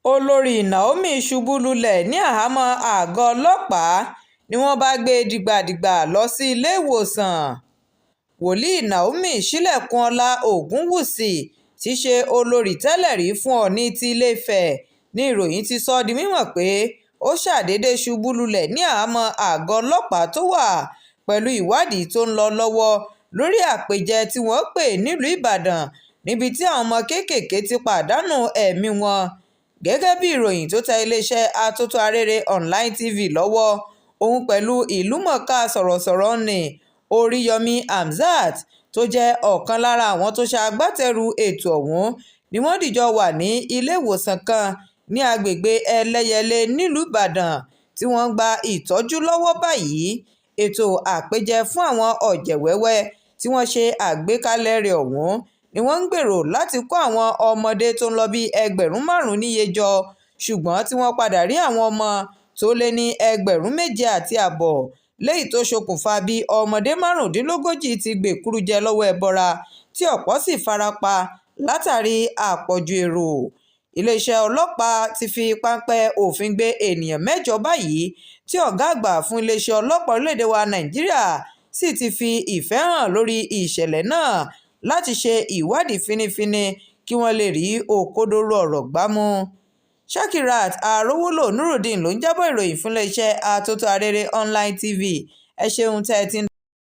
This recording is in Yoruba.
olórí Naomi ṣubú lulẹ̀ ní àhámọ́ àgọ́ ọlọ́pàá ni wọ́n bá gbé e dìgbàdìgbà lọ sí iléèwòsàn. wòlíì Naomi Sílẹ̀kùnọ́lá Ògúnwúsì tí í ṣe olórí tẹ́lẹ̀ rí fún Ọọ̀ni ti Ilé-Ifẹ̀ ní ìròyìn ti sọ di mímọ̀ pé ó ṣàdédé ṣubú lulẹ̀ ní àhámọ́ àgọ́ ọlọ́pàá tó wà pẹ̀lú ìwádìí tó ń lọ lọ́wọ́ lórí àpèjẹ tí wọ́n pè nílùú Ìbàdàn níbi tí àwọn ọmọ kéékèèké ti pàdánù ẹ̀mí wọn. Gẹ́gẹ́ bí ìròyìn tó tẹ iléeṣẹ́ Atótó Arére Online TV lọ́wọ́, òun pẹ̀lú ìlúmọ̀ọ́ká sọ̀rọ̀sọ̀rọ̀ nni Oríyọmí Hamzat tó jẹ́ ọ̀kan lára àwọn tó ṣe agbátẹrù ètò ọ̀hún ni wọ́n dìjọ wà ní ilé-ìwòsàn kan ní agbègbè Ẹlẹ́yẹlé nílùú Ìbàdàn tí wọ́n ń gba ìtọ́jú lọ́wọ́ báyìí. Ètò àpèjẹ fún àwọn ọ̀jẹ̀wẹ́wẹ́ tí wọ́n ṣe àgbékalẹ̀ rẹ̀ ọ̀hún ni wọ́n ń gbèrò láti kó àwọn ọmọdé tó ń lọ bí 5,000 níye jọ, ṣùgbọ́n tí wọ́n padà rí àwọn ọmọ tó lé ní 7,500 léyìí tó ṣokùnfà bí ọmọdé 35 ti gbèkúrújẹ lọ́wọ́ ẹbọra tí ọ̀pọ̀ sì farapa látàrí àpọ̀jù èrò. Iléeṣẹ́ ọlọ́pàá ti fi páńpẹ́ òfin gbé ènìyàn 8 báyìí tí ọ̀gá àgbà fún iléeṣẹ́ ọlọ́pàá orílẹ̀-èdè wa Nàìjíríà sì ti fi ìfẹ́ hàn lórí ìṣẹ̀lẹ̀ náà láti ṣe ìwádìí fínífíní kí wọ́n lè rí òkodoro ọ̀rọ̀ gbámú. Shakirat Arówólò Nurudeen ló ń jábọ̀ ìròyìn fún iléeṣẹ́ Atótó Arére Online TV. Ẹ ṣeun tẹ́ ẹ ti ń